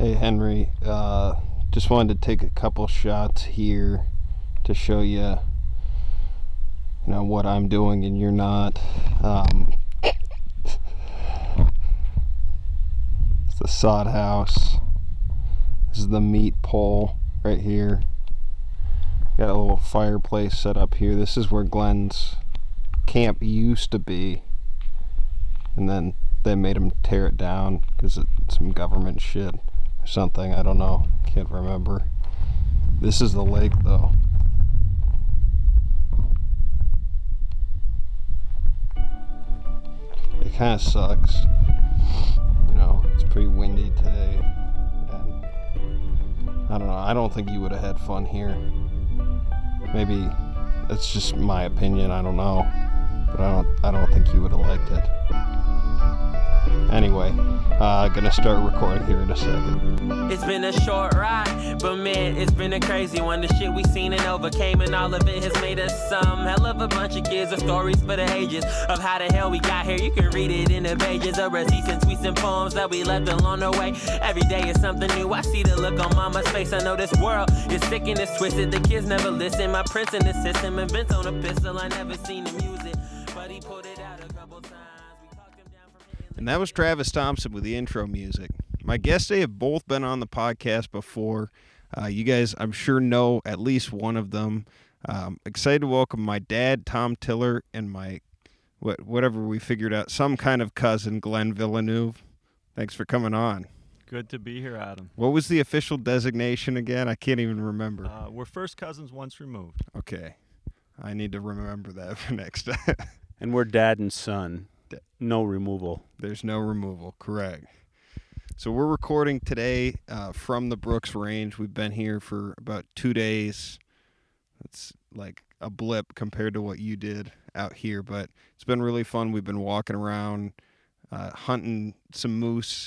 Hey Henry, just wanted to take a couple shots here to show you, what I'm doing and you're not. It's the sod house. This is the meat pole right here. Got a little fireplace set up here. This is where Glenn's camp used to be, and then they made him tear it down because it's some government shit or something. I don't know. Can't remember. This is the lake though. It kind of sucks. It's pretty windy today, and I don't know. I don't think you would have had fun here. Maybe that's just my opinion. I don't know, but I don't think you would have liked it. Anyway, gonna start recording here in a second. It's been a short ride, but man, it's been a crazy one. The shit we seen and overcame, and all of it has made us some hell of a bunch of kids with stories for the ages of how the hell we got here. You can read it in the pages of receipts and tweets and poems that we left along the way. Every day is something new. I see the look on mama's face. I know this world is sick and it's twisted. The kids never listen. My prince in the system invents on a pistol. I never seen him use it, but he pulled it out a couple times. And that was Travis Thompson with the intro music. My guests, they have both been on the podcast before. You guys, I'm sure, know at least one of them. Excited to welcome my dad, Tom Tiller, and my, whatever we figured out, some kind of cousin, Glenn Villeneuve. Thanks for coming on. Good to be here, Adam. What was the official designation again? I can't even remember. We're first cousins once removed. Okay. I need to remember that for next time. And we're dad and son. No removal. There's no removal, correct. So we're recording today from the Brooks Range. We've been here for about 2 days. It's like a blip compared to what you did out here, but it's been really fun. We've been walking around, hunting some moose.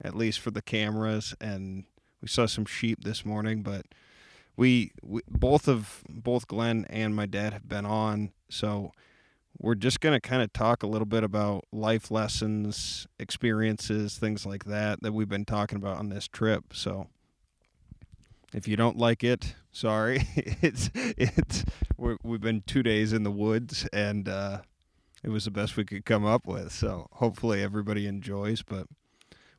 At least for the cameras, and we saw some sheep this morning, but we both Glenn and my dad have been on, so we're just going to kind of talk a little bit about life lessons, experiences, things like that we've been talking about on this trip. So if you don't like it, sorry. We've been 2 days in the woods, and it was the best we could come up with. So hopefully everybody enjoys. But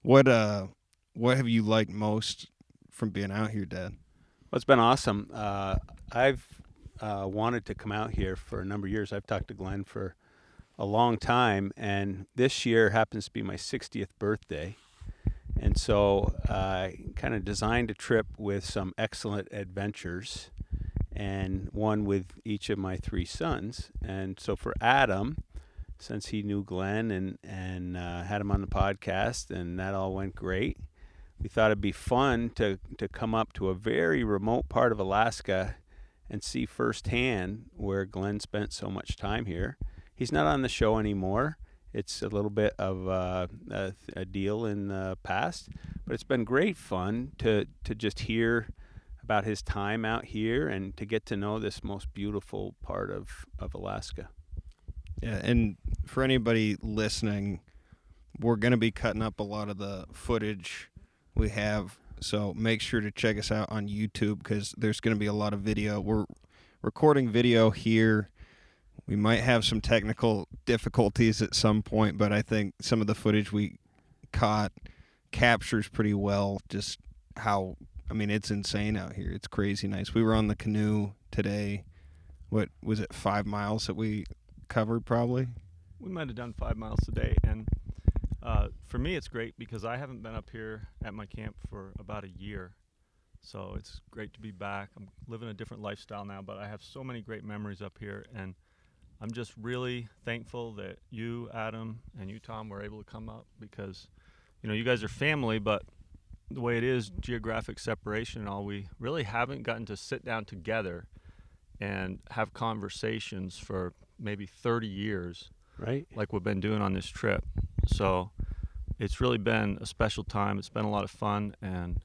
what have you liked most from being out here, Dad? Well, it's been awesome. I've wanted to come out here for a number of years. I've talked to Glenn for a long time, and this year happens to be my 60th birthday. And so I kind of designed a trip with some excellent adventures, and one with each of my 3 sons. And so for Adam, since he knew Glenn and had him on the podcast, and that all went great, we thought it'd be fun to come up to a very remote part of Alaska and see firsthand where Glenn spent so much time here. He's not on the show anymore. It's a little bit of a deal in the past, but it's been great fun to just hear about his time out here and to get to know this most beautiful part of Alaska. Yeah, and for anybody listening, we're going to be cutting up a lot of the footage we have, so make sure to check us out on YouTube because there's going to be a lot of video. We're recording video here. We might have some technical difficulties at some point, but I think some of the footage we caught captures pretty well just how, it's insane out here. It's crazy nice. We were on the canoe today. What was it, 5 miles that we covered probably? We might have done 5 miles today, and for me it's great because I haven't been up here at my camp for about a year. So it's great to be back. I'm living a different lifestyle now, but I have so many great memories up here, and I'm just really thankful that you, Adam, and you, Tom, were able to come up because, you guys are family, but the way it is, geographic separation and all, we really haven't gotten to sit down together and have conversations for maybe 30 years, right? Like we've been doing on this trip. So it's really been a special time. It's been a lot of fun, and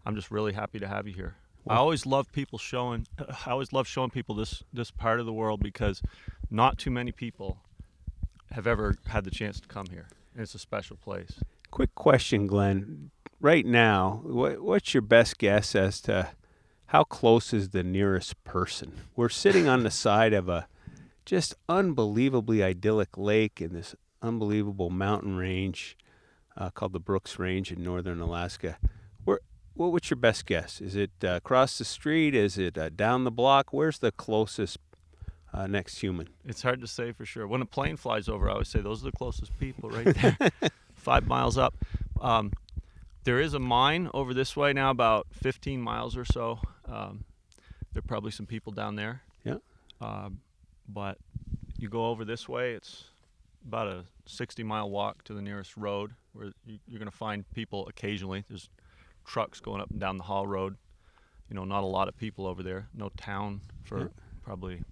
I'm just really happy to have you here. I always love showing people this part of the world because not too many people have ever had the chance to come here. And it's a special place. Quick question, Glenn. Right now, what's your best guess as to how close is the nearest person? We're sitting on the side of a just unbelievably idyllic lake in this unbelievable mountain range called the Brooks Range in northern Alaska. What's your best guess? Is it across the street? Is it down the block? Where's the closest next human? It's hard to say for sure. When a plane flies over, I always say those are the closest people right there, 5 miles up. There is a mine over this way now, about 15 miles or so. There are probably some people down there. Yeah. But you go over this way, it's about a 60-mile walk to the nearest road where you're going to find people occasionally. There's trucks going up and down the haul road. Not a lot of people over there. No town for probably,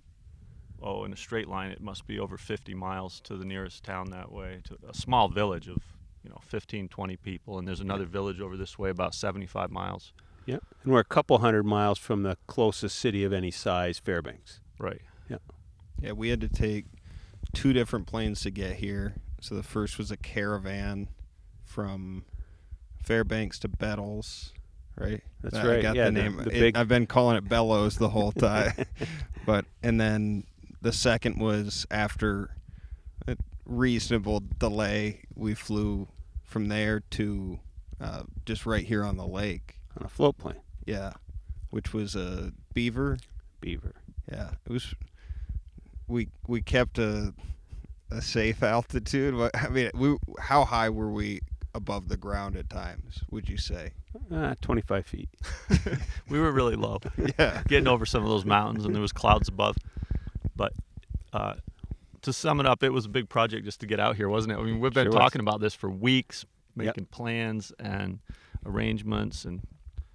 in a straight line, it must be over 50 miles to the nearest town that way, to a small village of 15, 20 people, and there's another village over this way about 75 miles. Yeah, and we're a couple hundred miles from the closest city of any size, Fairbanks. Right. Yeah. Yeah, we had to take 2 different planes to get here. So the first was a caravan from Fairbanks to Bettles, right? That's I right. got Yeah, the name. the big... I've been calling it Bellows the whole time. And then the second was after a reasonable delay, we flew from there to just right here on the lake. On a float plane. Yeah, which was a Beaver. Yeah, it was. We kept a safe altitude. I mean, how high were we above the ground at times, would you say? 25 feet. We were really low. Yeah. Getting over some of those mountains, and there was clouds above. But to sum it up, it was a big project just to get out here, wasn't it? I mean, we've been talking about this for weeks, making plans and arrangements and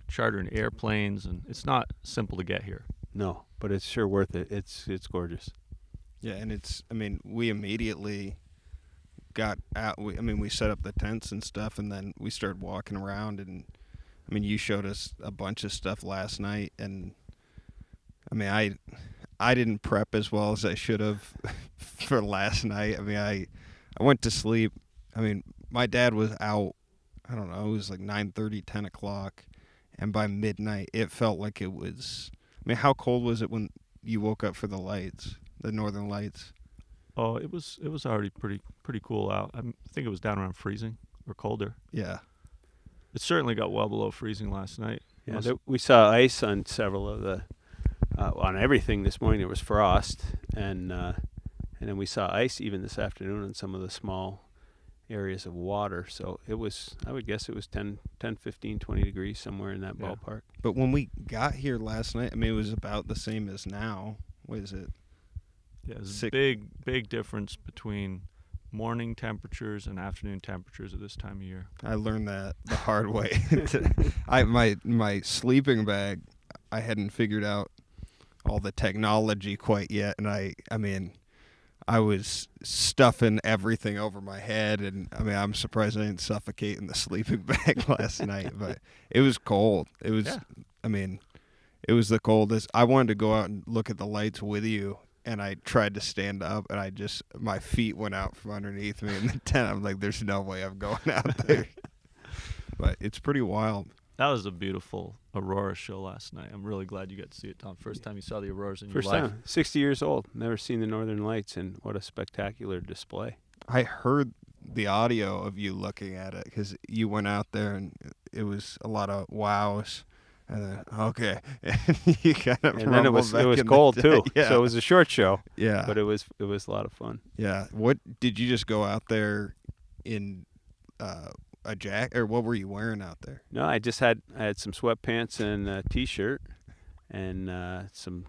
chartering airplanes, and it's not simple to get here. No, but it's sure worth it. It's gorgeous. Yeah, and we immediately got out. We set up the tents and stuff, and then we started walking around, and you showed us a bunch of stuff last night, and I didn't prep as well as I should have for last night. I went to sleep. My dad was out, I don't know, it was like 9:30, 10 o'clock, and by midnight it felt like it was, how cold was it when you woke up for the lights, the northern lights? Oh, it was already pretty cool out. I think it was down around freezing or colder. Yeah. It certainly got well below freezing last night. Yeah, we saw ice on several of the, on everything this morning. There was frost, and then we saw ice even this afternoon in some of the small areas of water. So it was, I would guess it was 10, 15, 20 degrees, somewhere in that ballpark. But when we got here last night, it was about the same as now. What is it? Yeah, there's a big difference between morning temperatures and afternoon temperatures at this time of year. I learned that the hard way. My sleeping bag, I hadn't figured out all the technology quite yet, and I was stuffing everything over my head, and I'm surprised I didn't suffocate in the sleeping bag last night. But it was cold. It was, it was the coldest. I wanted to go out and look at the lights with you, and I tried to stand up, and my feet went out from underneath me in the tent. I'm like, there's no way I'm going out there. But it's pretty wild. That was a beautiful aurora show last night. I'm really glad you got to see it, Tom. First time you saw the auroras in your life. First time. 60 years old. Never seen the Northern Lights, and what a spectacular display. I heard the audio of you looking at it because you went out there, and it was a lot of wows. And then, okay. And you kind of and then it was cold too. Yeah. So it was a short show. Yeah. But it was a lot of fun. Yeah. What did you just go out there in a jacket, or what were you wearing out there? No, I had some sweatpants and a t-shirt and some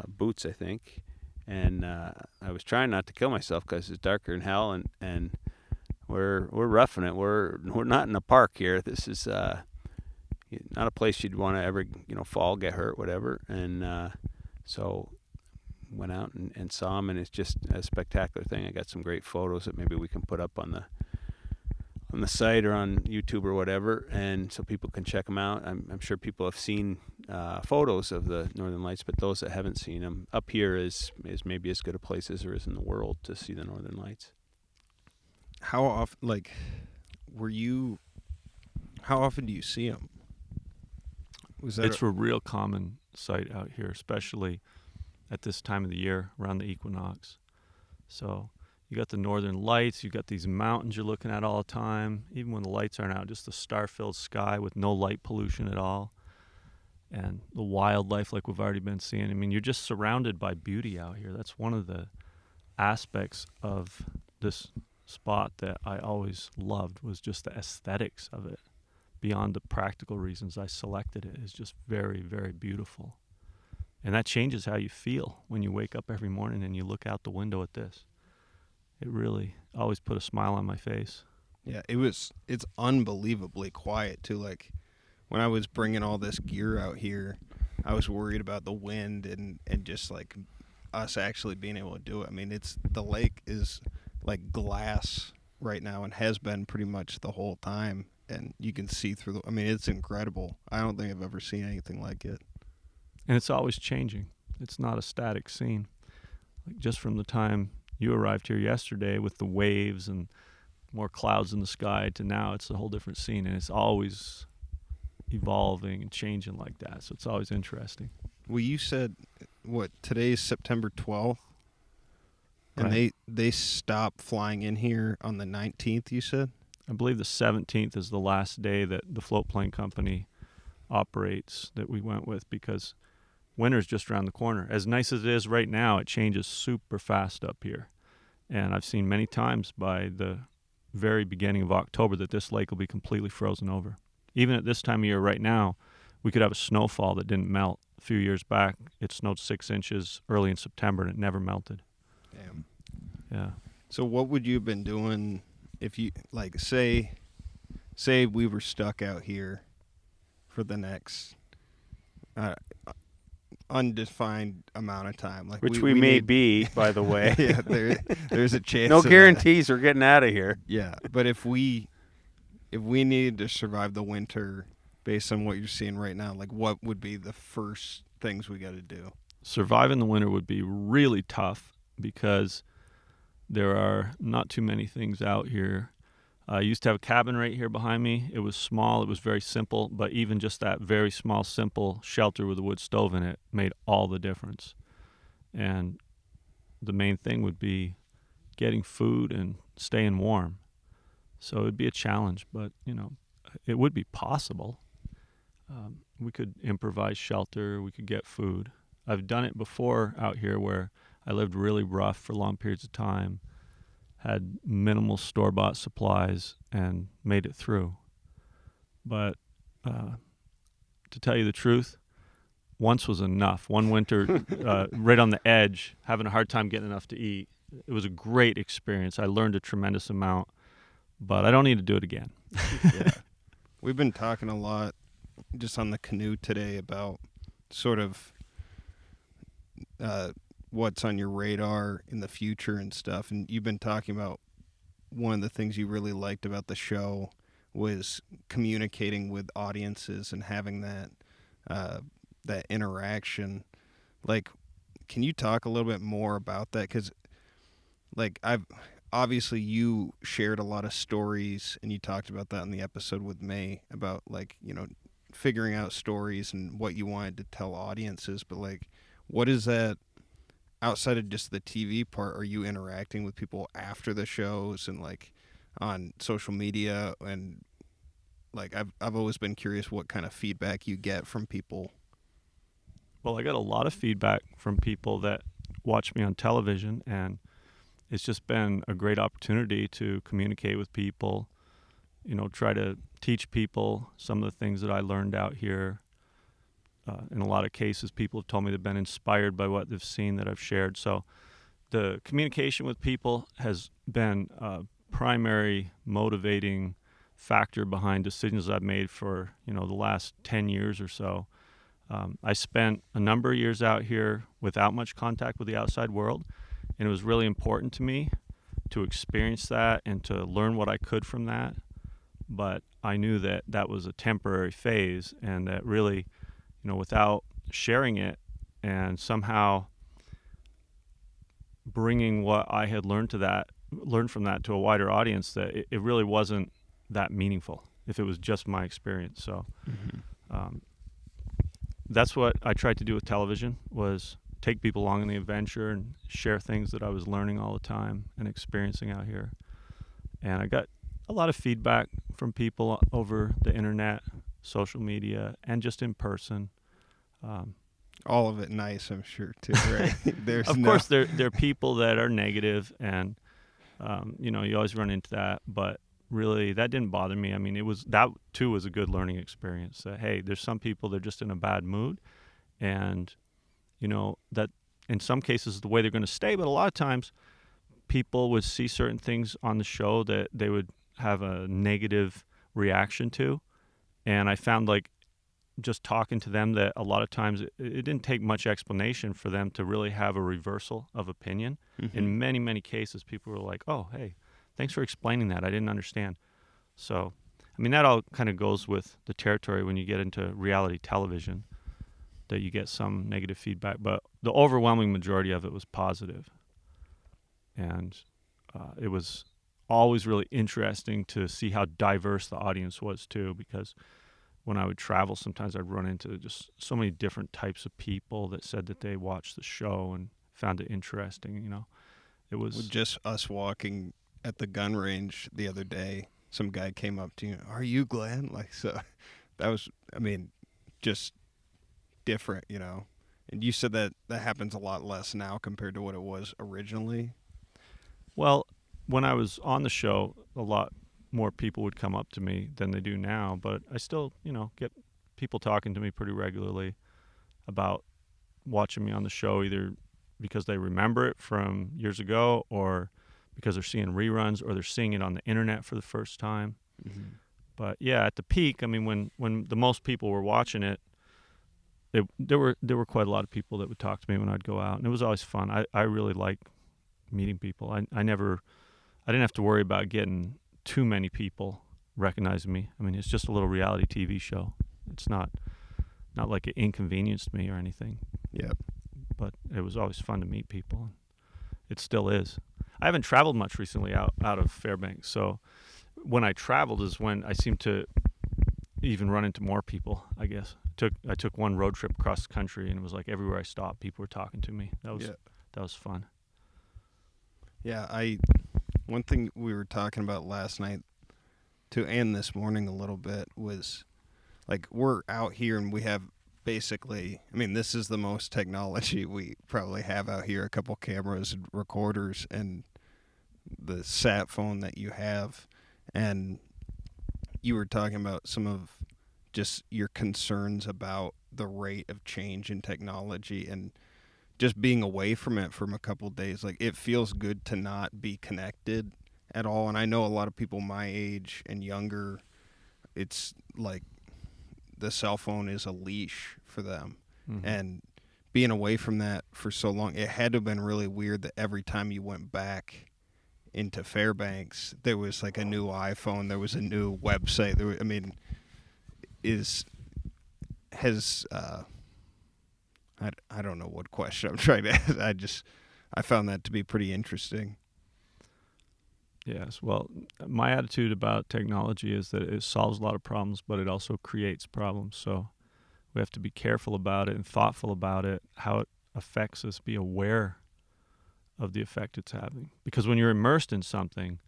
boots, I think. And I was trying not to kill myself because it's darker than hell, and we're roughing it. We're not in a park here. This is not a place you'd want to ever, fall, get hurt, whatever. And so went out and saw them, and it's just a spectacular thing. I got some great photos that maybe we can put up on the site or on YouTube or whatever, and so people can check them out. I'm sure people have seen photos of the Northern Lights, but those that haven't seen them, up here is maybe as good a place as there is in the world to see the Northern Lights. how often, like, how often do you see them? It's a real common sight out here, especially at this time of the year around the equinox. So you got the northern lights, you got these mountains you're looking at all the time, even when the lights aren't out, just a star-filled sky with no light pollution at all. And the wildlife like we've already been seeing. I mean, you're just surrounded by beauty out here. That's one of the aspects of this spot that I always loved, was just the aesthetics of it. Beyond the practical reasons I selected it, is just very, very beautiful. And that changes how you feel when you wake up every morning and you look out the window at this. It really always put a smile on my face. Yeah, it's unbelievably quiet too. Like, when I was bringing all this gear out here, I was worried about the wind and just like us actually being able to do it. I mean, the lake is like glass right now and has been pretty much the whole time, and you can see through I mean, it's incredible. I don't think I've ever seen anything like it. And it's always changing. It's not a static scene. Like, just from the time you arrived here yesterday with the waves and more clouds in the sky to now, it's a whole different scene, and it's always evolving and changing like that. So it's always interesting. Well, you said, today's September 12th? And right. they stopped flying in here on the 19th, you said? I believe the 17th is the last day that the float plane company operates that we went with, because winter's just around the corner. As nice as it is right now, it changes super fast up here. And I've seen many times by the very beginning of October that this lake will be completely frozen over. Even at this time of year right now, we could have a snowfall that didn't melt. A few years back, it snowed 6 inches early in September, and it never melted. Damn. Yeah. So what would you have been doing if you, like, say we were stuck out here for the next undefined amount of time, like which we may be, by the way. Yeah, there's a chance. No of guarantees we're getting out of here. Yeah, but if we needed to survive the winter, based on what you're seeing right now, like, what would be the first things we got to do? Surviving the winter would be really tough, because there are not too many things out here. I used to have a cabin right here behind me. It was small. It was very simple. But even just that very small, simple shelter with a wood stove in it made all the difference. And the main thing would be getting food and staying warm. So it would be a challenge, but, it would be possible. We could improvise shelter. We could get food. I've done it before out here where I lived really rough for long periods of time, had minimal store-bought supplies, and made it through. But to tell you the truth, once was enough. One winter, right on the edge, having a hard time getting enough to eat. It was a great experience. I learned a tremendous amount, but I don't need to do it again. Yeah. We've been talking a lot just on the canoe today about sort of what's on your radar in the future and stuff. And you've been talking about one of the things you really liked about the show was communicating with audiences and having that interaction. Like, can you talk a little bit more about that? Because, like, obviously you shared a lot of stories, and you talked about that in the episode with May about, like, figuring out stories and what you wanted to tell audiences. But, like, what is that outside of just the TV part? Are you interacting with people after the shows and, like, on social media? And, like, I've always been curious what kind of feedback you get from people. Well, I got a lot of feedback from people that watch me on television, and it's just been a great opportunity to communicate with people, try to teach people some of the things that I learned out here. In a lot of cases, people have told me they've been inspired by what they've seen that I've shared. So the communication with people has been a primary motivating factor behind decisions I've made for, the last 10 years or so. I spent a number of years out here without much contact with the outside world, and it was really important to me to experience that and to learn what I could from that. But I knew that that was a temporary phase, and that really, without sharing it and somehow bringing what I had learned to that learn from that to a wider audience that it really wasn't that meaningful if it was just my experience. So that's what I tried to do with television, was take people along in the adventure and share things that I was learning all the time and experiencing out here. And I got a lot of feedback from people over the internet, social media, and just in person. All of it nice, I'm sure, too, right? Of course, there are people that are negative, and you always run into that. But really, that didn't bother me. I mean, that too was a good learning experience. That hey, there's some people that are just in a bad mood, and that in some cases the way they're going to stay. But a lot of times, people would see certain things on the show that they would have a negative reaction to, and I found just talking to them that a lot of times it didn't take much explanation for them to really have a reversal of opinion. Mm-hmm. In many, many cases, people were like, oh, hey, thanks for explaining that. I didn't understand. So, I mean, that all kind of goes with the territory when you get into reality television, that you get some negative feedback. But the overwhelming majority of it was positive. And it was always really interesting to see how diverse the audience was, too, because when I would travel, sometimes I'd run into just so many different types of people that said that they watched the show and found it interesting. It was just us walking at the gun range the other day. Some guy came up to you, "Are you Glenn?" So that was, just different, And you said that happens a lot less now compared to what it was originally. Well, when I was on the show, a lot more people would come up to me than they do now, but I still, get people talking to me pretty regularly about watching me on the show, either because they remember it from years ago or because they're seeing reruns or they're seeing it on the internet for the first time. Mm-hmm. But yeah, at the peak, when the most people were watching it, there were quite a lot of people that would talk to me when I'd go out, and it was always fun. I really like meeting people. I didn't have to worry about getting too many people recognizing me. It's just a little reality TV show. It's not like it inconvenienced me or anything. Yep. But it was always fun to meet people. It still is. I haven't traveled much recently out of Fairbanks, so when I traveled is when I seemed to even run into more people, I guess. I took one road trip across the country, and it was like everywhere I stopped, people were talking to me. That was fun. Yeah, one thing we were talking about last night and this morning a little bit was we're out here and we have basically, this is the most technology we probably have out here, a couple cameras and recorders and the sat phone that you have. And you were talking about some of just your concerns about the rate of change in technology and just being away from it from a couple of days. It feels good to not be connected at all. And I know a lot of people my age and younger, it's the cell phone is a leash for them. Mm-hmm. And being away from that for so long, it had to have been really weird that every time you went back into Fairbanks, there was a new iPhone, there was a new website. I don't know what question I'm trying to ask. I found that to be pretty interesting. Yes. Well, my attitude about technology is that it solves a lot of problems, but it also creates problems. So we have to be careful about it and thoughtful about it, how it affects us, be aware of the effect it's having. Because when you're immersed in something,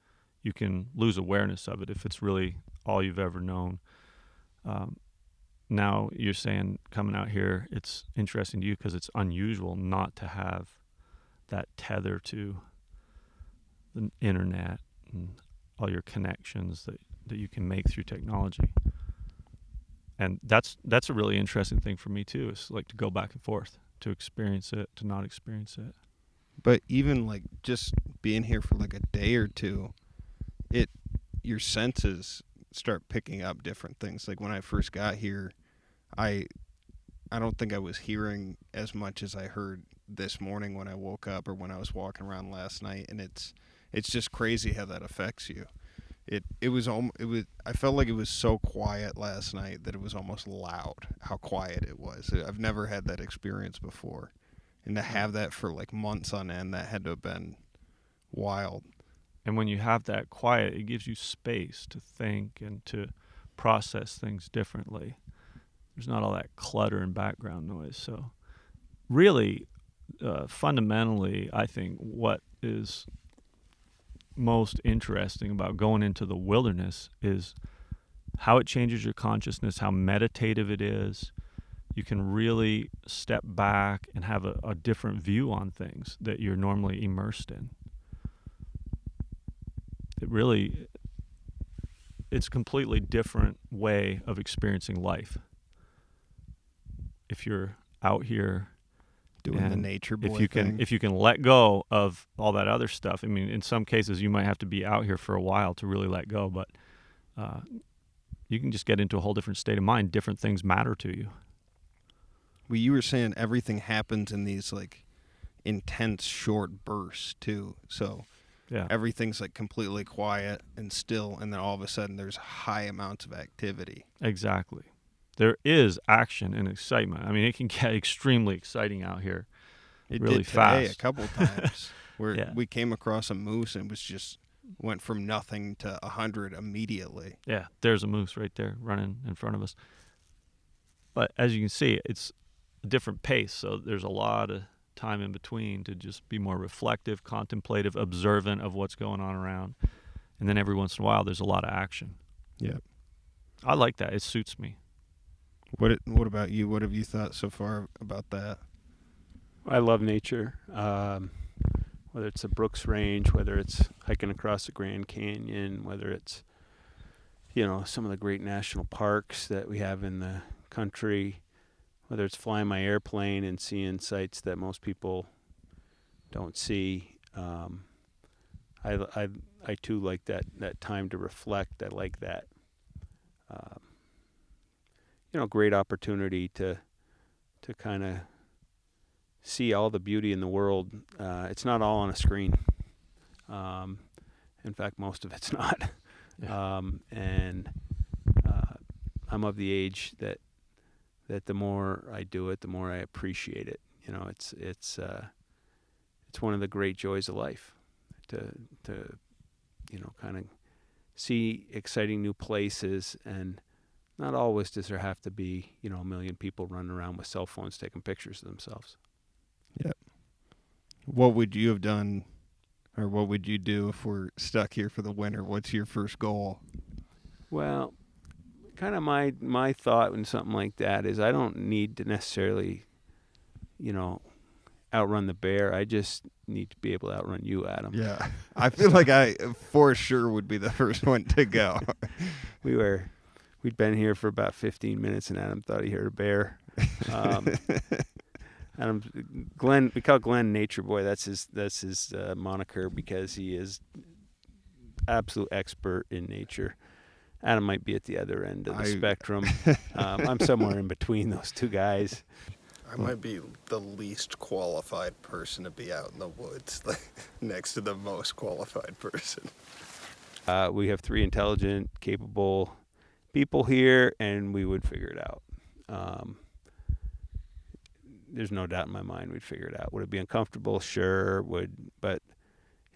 you can lose awareness of it if it's really all you've ever known. Now you're saying coming out here, it's interesting to you because it's unusual not to have that tether to the internet and all your connections that you can make through technology. And that's a really interesting thing for me too, is to go back and forth, to experience it, to not experience it. But even just being here for a day or two, your senses start picking up different things. When I first got here, I don't think I was hearing as much as I heard this morning when I woke up or when I was walking around last night, and it's just crazy how that affects you. I felt like it was so quiet last night that it was almost loud how quiet it was. I've never had that experience before, and to have that for months on end, that had to have been wild. And when you have that quiet, it gives you space to think and to process things differently. There's not all that clutter and background noise. So really, fundamentally, I think what is most interesting about going into the wilderness is how it changes your consciousness, how meditative it is. You can really step back and have a different view on things that you're normally immersed in. It's a completely different way of experiencing life. If you're out here doing the nature boy thing. If you can let go of all that other stuff, I mean, in some cases you might have to be out here for a while to really let go, but you can just get into a whole different state of mind. Different things matter to you. Well, you were saying everything happens in these like intense short bursts too. So yeah, everything's like completely quiet and still, and then all of a sudden there's high amounts of activity. Exactly. There is action and excitement. I mean, it can get extremely exciting out here. It really did fast. Today a couple times where Yeah. we came across a moose and it was just went from nothing to 100 immediately. Yeah, there's a moose right there running in front of us. But as you can see, it's a different pace, so there's a lot of time in between to just be more reflective, contemplative, observant of what's going on around. And then every once in a while, there's a lot of action. Yeah. I like that. It suits me. What about you? What have you thought so far about that? I love nature. Whether it's the Brooks Range, whether it's hiking across the Grand Canyon, whether it's, some of the great national parks that we have in the country, whether it's flying my airplane and seeing sights that most people don't see. I too like that time to reflect. I like that. Great opportunity to kind of see all the beauty in the world. It's not all on a screen. In fact, most of it's not. Yeah. And I'm of the age that the more I do it, the more I appreciate it. It's one of the great joys of life to kind of see exciting new places. And not always does there have to be, a million people running around with cell phones taking pictures of themselves. Yep. What would you have done, or what would you do if we're stuck here for the winter? What's your first goal? Well, kind of my thought in something like that is I don't need to necessarily, outrun the bear. I just need to be able to outrun you, Adam. Yeah. I feel like I for sure would be the first one to go. We'd been here for about 15 minutes, and Adam thought he heard a bear. Glenn, we call Glenn Nature Boy. That's his moniker because he is absolute expert in nature. Adam might be at the other end of the spectrum. I'm somewhere in between those two guys. I might be the least qualified person to be out in the woods, next to the most qualified person. We have 3 intelligent, capable people here, and we would figure it out. There's no doubt in my mind we'd figure it out. Would it be uncomfortable? Sure, but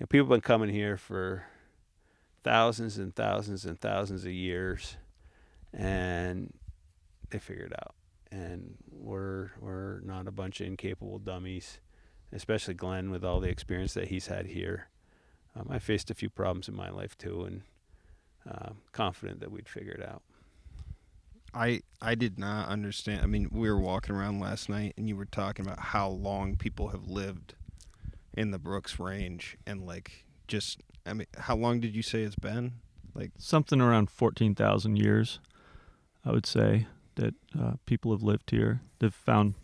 people have been coming here for thousands and thousands and thousands of years, and they figure it out. And we're not a bunch of incapable dummies, especially Glenn with all the experience that he's had here. I faced a few problems in my life too, and confident that we'd figure it out. I did not understand. I mean, we were walking around last night, and you were talking about how long people have lived in the Brooks Range, and how long did you say it's been? Something around 14,000 years, I would say, that people have lived here. They've found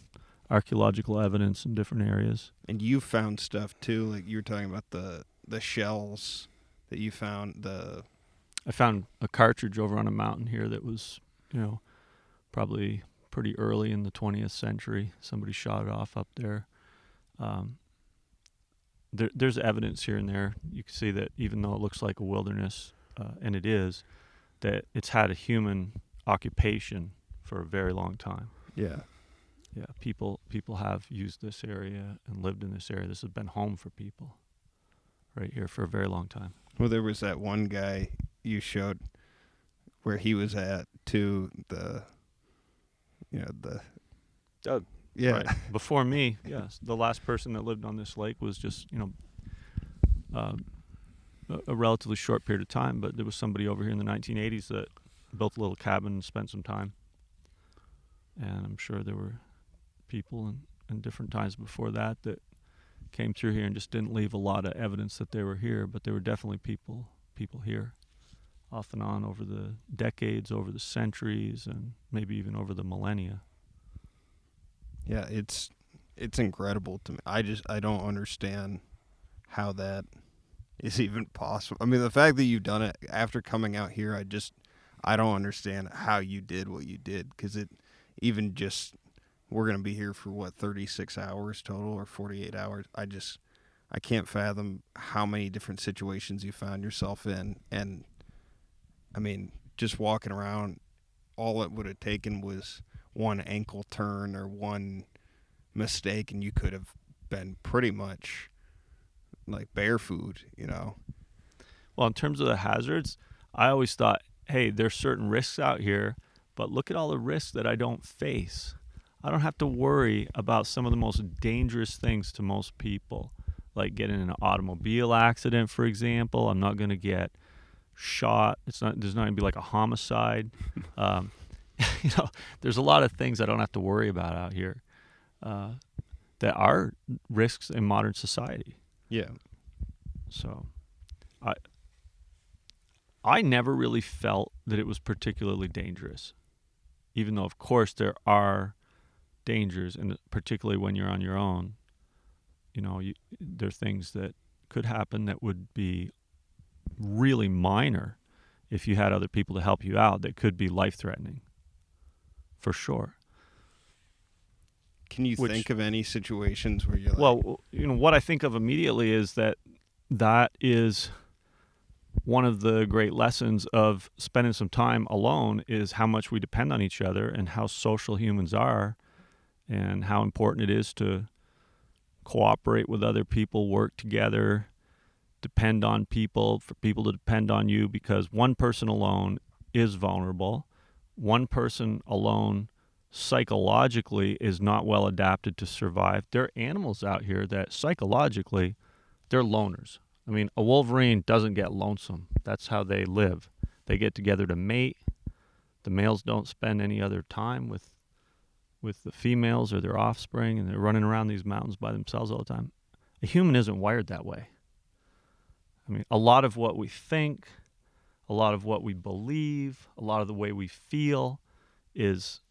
archaeological evidence in different areas. And you found stuff too, like you were talking about the shells that you found. I found a cartridge over on a mountain here that was, probably pretty early in the 20th century. Somebody shot it off up there. There's evidence here and there. You can see that even though it looks like a wilderness, and it is, that it's had a human occupation for a very long time. Yeah. Yeah, people have used this area and lived in this area. This has been home for people right here for a very long time. Well, there was that one guy you showed where he was at to the, Doug. yeah. Right. Before me, yes, the last person that lived on this lake was just, a relatively short period of time, but there was somebody over here in the 1980s that built a little cabin and spent some time. And I'm sure there were people in different times before that came through here and just didn't leave a lot of evidence that they were here, but there were definitely people here off and on over the decades, over the centuries, and maybe even over the millennia. Yeah, it's incredible to me. I don't understand how that is even possible. I mean, the fact that you've done it after coming out here, I don't understand how you did what you did, because it even just, we're going to be here for 36 hours total or 48 hours. I can't fathom how many different situations you found yourself in. And I mean, just walking around, all it would have taken was one ankle turn or one mistake, and you could have been pretty much like bear food, Well, in terms of the hazards, I always thought, hey, there's certain risks out here, but look at all the risks that I don't face. I don't have to worry about some of the most dangerous things to most people, like getting in an automobile accident, for example. I'm not going to get shot. There's not going to be like a homicide. There's a lot of things I don't have to worry about out here that are risks in modern society. Yeah. So I never really felt that it was particularly dangerous, even though, of course, there are dangers, and particularly when you're on your own. There are things that could happen that would be really minor if you had other people to help you out that could be life-threatening, for sure. Can you think of any situations where you're like... Well, what I think of immediately is that is one of the great lessons of spending some time alone, is how much we depend on each other and how social humans are, and how important it is to cooperate with other people, work together, depend on people, for people to depend on you, because one person alone is vulnerable. One person alone psychologically is not well adapted to survive. There are animals out here that psychologically, they're loners. I mean, a wolverine doesn't get lonesome. That's how they live. They get together to mate. The males don't spend any other time with the females or their offspring, and they're running around these mountains by themselves all the time. A human isn't wired that way. I mean, a lot of what we think, a lot of what we believe, a lot of the way we feel is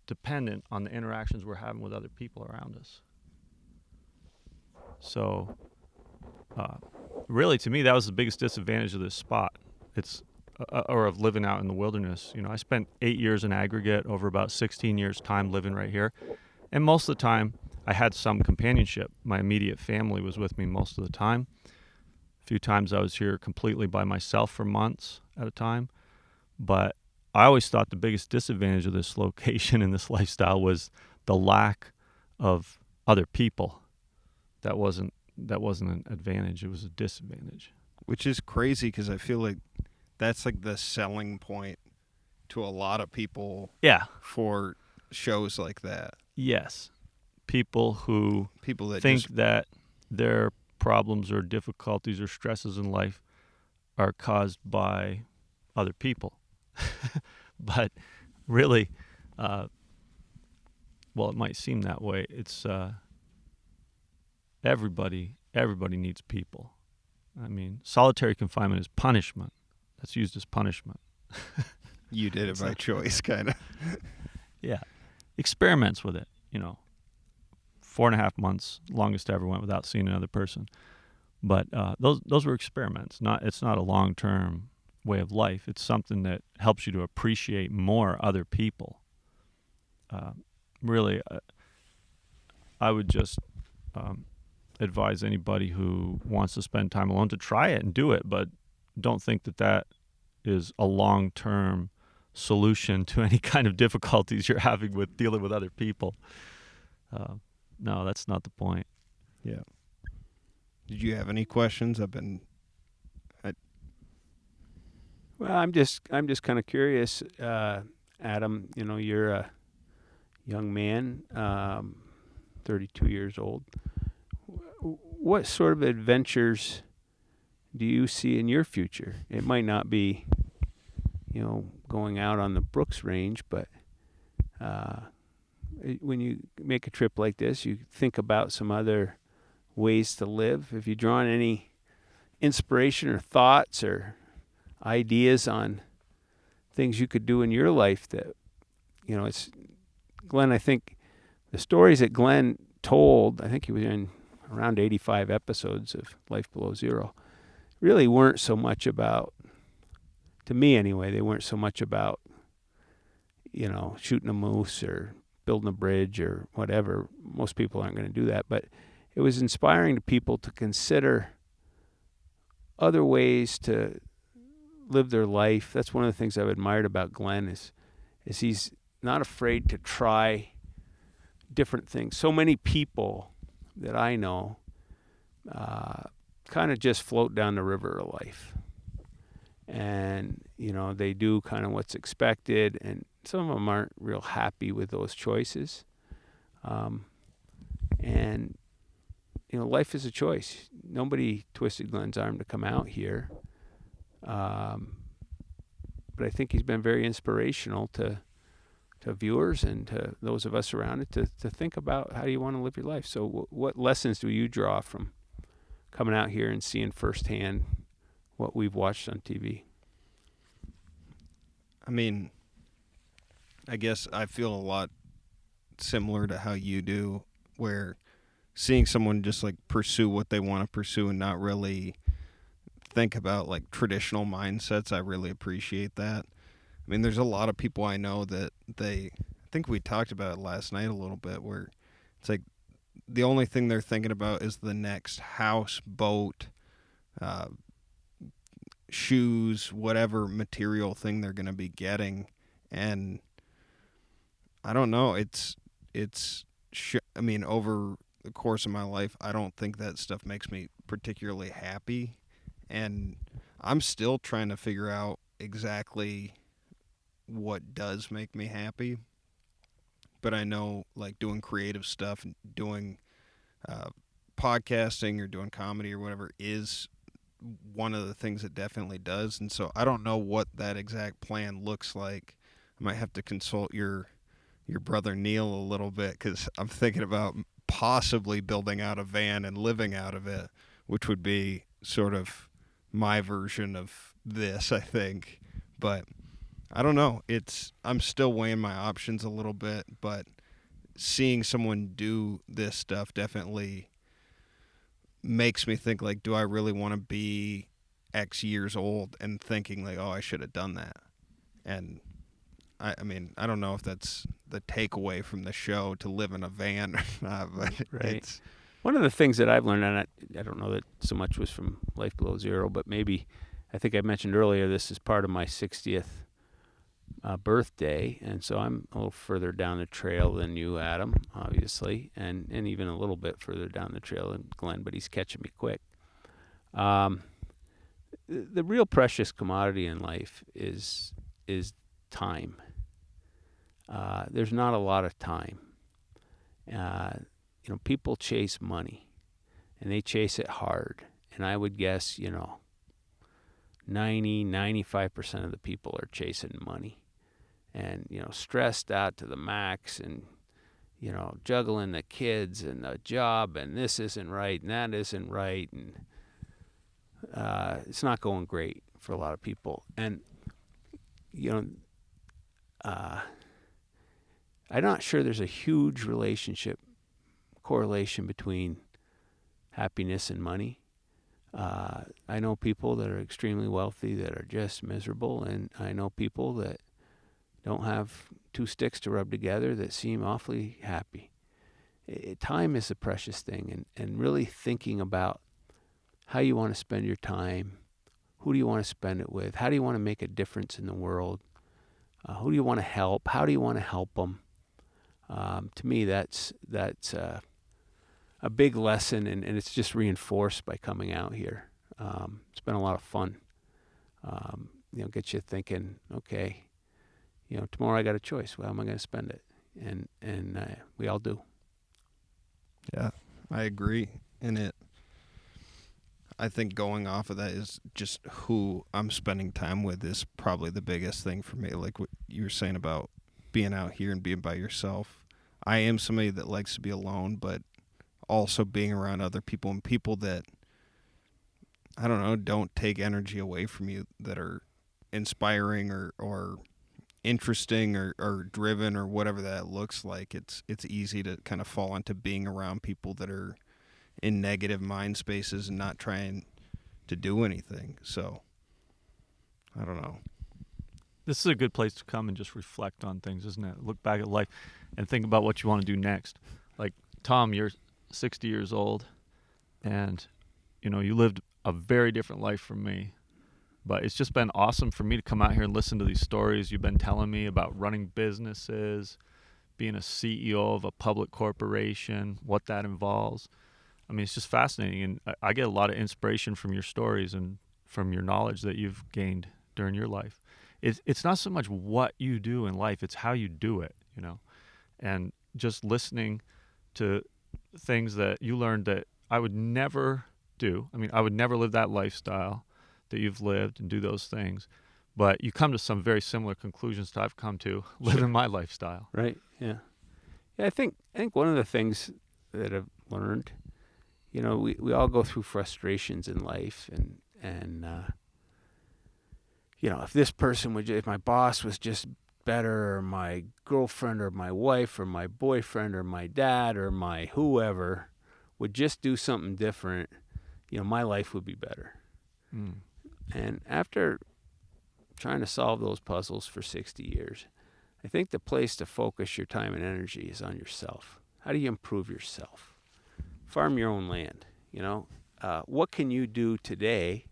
dependent on the interactions we're having with other people around us. So, really, to me, that was the biggest disadvantage of this spot. Or of living out in the wilderness. I spent 8 years in aggregate over about 16 years' time living right here. And most of the time, I had some companionship. My immediate family was with me most of the time. A few times I was here completely by myself for months at a time. But I always thought the biggest disadvantage of this location and this lifestyle was the lack of other people. That wasn't an advantage. It was a disadvantage. Which is crazy, because I feel like that's like the selling point to a lot of people. Yeah. For shows like that. Yes. People that think that their problems or difficulties or stresses in life are caused by other people. But really, well, it might seem that way. It's everybody needs people. I mean, solitary confinement is punishment. That's used as punishment. You did it by choice, kind of. Yeah. Experiments with it, 4.5 months, longest I ever went without seeing another person. But those were experiments. It's not a long-term way of life. It's something that helps you to appreciate more other people. Really, I would just advise anybody who wants to spend time alone to try it and do it, but don't think that is a long-term solution to any kind of difficulties you're having with dealing with other people. No, that's not the point. Yeah. Did you have any questions? Well, I'm just kind of curious, Adam. You know, you're a young man, 32 years old. What sort of adventures do you see in your future? It might not be, you know, going out on the Brooks Range, but when you make a trip like this, you think about some other ways to live. Have you drawn any inspiration or thoughts or ideas on things you could do in your life that, you know, it's Glenn, I think the stories that Glenn told, I think he was in around 85 episodes of Life Below Zero, really weren't so much about, to me anyway, they weren't so much about, you know, shooting a moose or building a bridge or whatever. Most people aren't going to do that, but it was inspiring to people to consider other ways to live their life. That's one of the things I've admired about Glenn is he's not afraid to try different things. So many people that I know kind of just float down the river of life. And, you know, they do kind of what's expected, and some of them aren't real happy with those choices. And, you know, life is a choice. Nobody twisted Glenn's arm to come out here. But I think he's been very inspirational to viewers and to those of us around it to think about how you want to live your life. So what lessons do you draw from coming out here and seeing firsthand what we've watched on TV? I mean, I guess I feel a lot similar to how you do, where seeing someone just like pursue what they want to pursue and not really think about like traditional mindsets, I really appreciate that. I mean, there's a lot of people I know that I think we talked about it last night a little bit, where it's like the only thing they're thinking about is the next house, boat, shoes, whatever material thing they're going to be getting. And I don't know, I mean, over the course of my life, I don't think that stuff makes me particularly happy. And I'm still trying to figure out exactly what does make me happy. But I know, like, doing creative stuff and doing podcasting or doing comedy or whatever is one of the things it definitely does. And so I don't know what that exact plan looks like. I might have to consult your brother Neil a little bit, because I'm thinking about possibly building out a van and living out of it, which would be sort of my version of this, I think. But I don't know. I'm still weighing my options a little bit, but seeing someone do this stuff definitely makes me think, like, do I really want to be X years old and thinking like, oh, I should have done that? And I mean, I don't know if that's the takeaway from the show, to live in a van or not, but right. One of the things that I've learned, and I don't know that so much was from Life Below Zero, but maybe, I think I mentioned earlier, this is part of my 60th birthday, and so I'm a little further down the trail than you, Adam, obviously, and even a little bit further down the trail than Glenn, but he's catching me quick. The real precious commodity in life is time. There's not a lot of time. You know, people chase money, and they chase it hard, and I would guess, you know, 95% of the people are chasing money, and, you know, stressed out to the max, and, you know, juggling the kids and the job, and this isn't right and that isn't right, and it's not going great for a lot of people. And, you know, I'm not sure there's a huge correlation between happiness and money. I know people that are extremely wealthy that are just miserable, and I know people that don't have two sticks to rub together that seem awfully happy. Time is a precious thing, and really thinking about how you want to spend your time, who do you want to spend it with, how do you want to make a difference in the world, who do you want to help, how do you want to help them. To me, that's a big lesson, and it's just reinforced by coming out here. It's been a lot of fun. gets you thinking, okay, tomorrow I got a choice. Well, how am I going to spend it? And we all do. Yeah, I agree. And I think going off of that is just who I'm spending time with is probably the biggest thing for me. Like what you were saying about being out here and being by yourself. I am somebody that likes to be alone, but also being around other people and people that, I don't know, don't take energy away from you, that are inspiring or interesting or driven or whatever that looks like. It's easy to kind of fall into being around people that are in negative mind spaces and not trying to do anything. So I don't know. This is a good place to come and just reflect on things, isn't it? Look back at life and think about what you want to do next. Like, Tom, you're 60 years old, and you lived a very different life from me. But it's just been awesome for me to come out here and listen to these stories you've been telling me about running businesses, being a CEO of a public corporation, what that involves. I mean, it's just fascinating, and I get a lot of inspiration from your stories and from your knowledge that you've gained during your life. It's not so much what you do in life, it's how you do it, and just listening to things that you learned that I would never do. I mean, I would never live that lifestyle that you've lived and do those things, but you come to some very similar conclusions that I've come to living my lifestyle. Right. Yeah. Yeah. I think one of the things that I've learned, we all go through frustrations in life, and if this person if my boss was just better, or my girlfriend or my wife or my boyfriend or my dad or my whoever would just do something different, my life would be better. And after trying to solve those puzzles for 60 years, I think the place to focus your time and energy is on yourself. How do you improve yourself? Farm your own land. What can you do today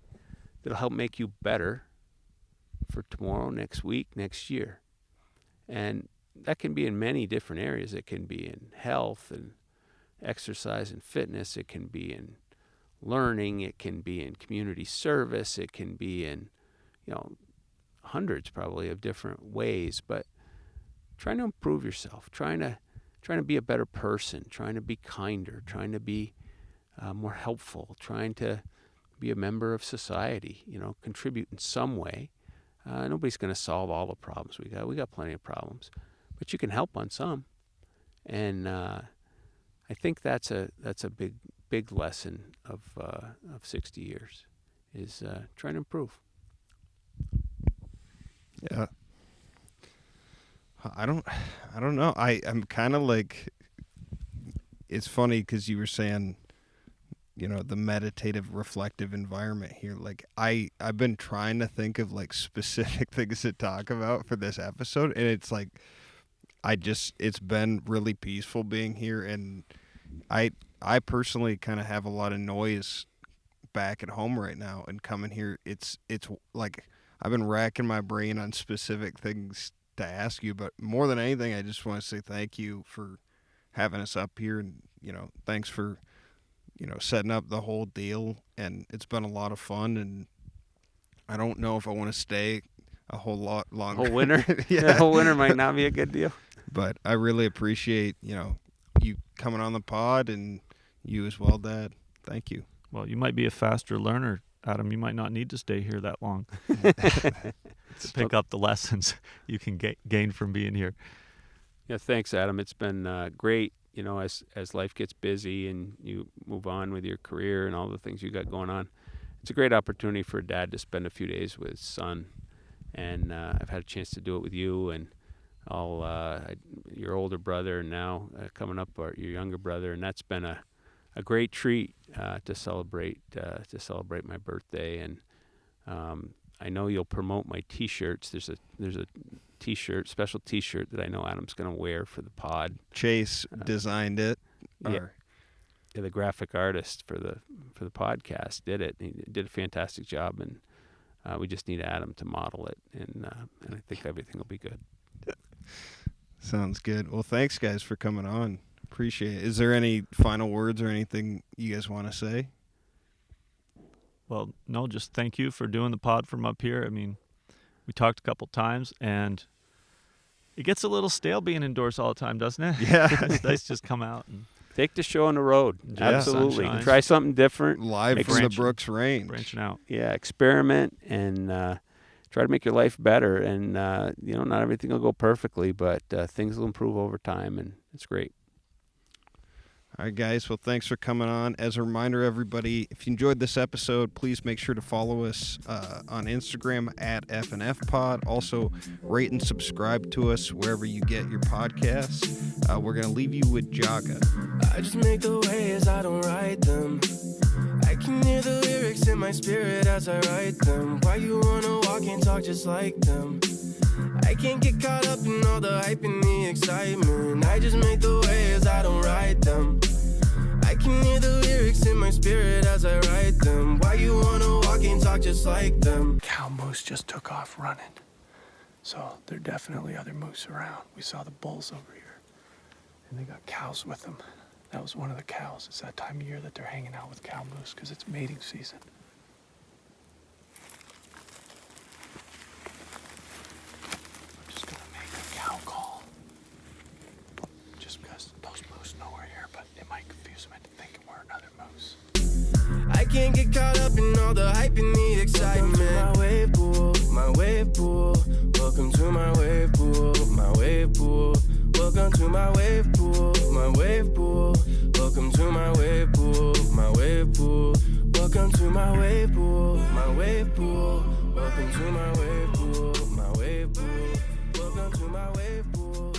that'll help make you better for tomorrow, next week, next year? And that can be in many different areas. It can be in health and exercise and fitness. It can be in learning. It can be in community service. It can be in, hundreds probably of different ways. But trying to improve yourself, trying to be a better person, trying to be kinder, trying to be more helpful, trying to be a member of society, contribute in some way. Nobody's going to solve all the problems we got. We got plenty of problems, but you can help on some. And I think that's a big lesson of 60 years is trying to improve. Yeah. I don't know. I'm kind of like, it's funny because you were saying, the meditative, reflective environment here. Like I've been trying to think of like specific things to talk about for this episode, and it's like, it's been really peaceful being here, and I personally kind of have a lot of noise back at home right now, and coming here, it's like I've been racking my brain on specific things to ask you, but more than anything, I just want to say thank you for having us up here, and thanks for setting up the whole deal, and it's been a lot of fun, and I don't know if I want to stay a whole lot longer. Whole winter? Yeah. The whole winter might not be a good deal. But I really appreciate, you coming on the pod, and you as well, Dad. Thank you. Well, you might be a faster learner, Adam. You might not need to stay here that long to pick up the lessons you can gain from being here. Yeah, thanks, Adam. It's been great, as life gets busy and you move on with your career and all the things you got going on. It's a great opportunity for a dad to spend a few days with his son, and I've had a chance to do it with you and your older brother, and now coming up your younger brother, and that's been a great treat to celebrate my birthday. And I know you'll promote my T-shirts. There's a T-shirt, special T-shirt that I know Adam's going to wear for the pod. Chase designed it. Yeah, the graphic artist for the podcast did it. He did a fantastic job, and we just need Adam to model it, and I think everything will be good. Sounds good. Well, thanks, guys, for coming on. Appreciate it. Is there any final words or anything you guys want to say? Well, no, just thank you for doing the pod from up here. I mean, we talked a couple times, and it gets a little stale being indoors all the time, doesn't it? Yeah. It's nice to just come out and Take the show on the road. Yeah. Absolutely. Sunshine. Try something different. Live from the Brooks range. branching out. Yeah, experiment and try to make your life better. And, not everything will go perfectly, but things will improve over time, and it's great. All right, guys. Well, thanks for coming on. As a reminder, everybody, if you enjoyed this episode, please make sure to follow us on Instagram at FNFPod. Also, rate and subscribe to us wherever you get your podcasts. We're going to leave you with Jaga. I just make the waves, I don't write them. I can hear the lyrics in my spirit as I write them. Why you wanna walk and talk just like them? I can't get caught up in all the hype and the excitement. I just make the waves, I don't write them. I can hear the lyrics in my spirit as I write them. Why you wanna walk and talk just like them? Cow moose just took off running. So there are definitely other moose around. We saw the bulls over here. And they got cows with them. That was one of the cows. It's that time of year that they're hanging out with cow moose because it's mating season. I'm just gonna make a cow call. Just because those moose know we're here, but it might confuse them into thinking we're another moose. I can't get caught up in all the hype and the excitement. Welcome to my wave pool, my wave pool. Welcome to my wave pool, my wave pool. Welcome to my wave pool, my wave pool. Welcome to my wave pool, my wave pool. Welcome to my wave pool, my wave pool. Welcome to my wave pool, my wave pool. Welcome to my wave pool.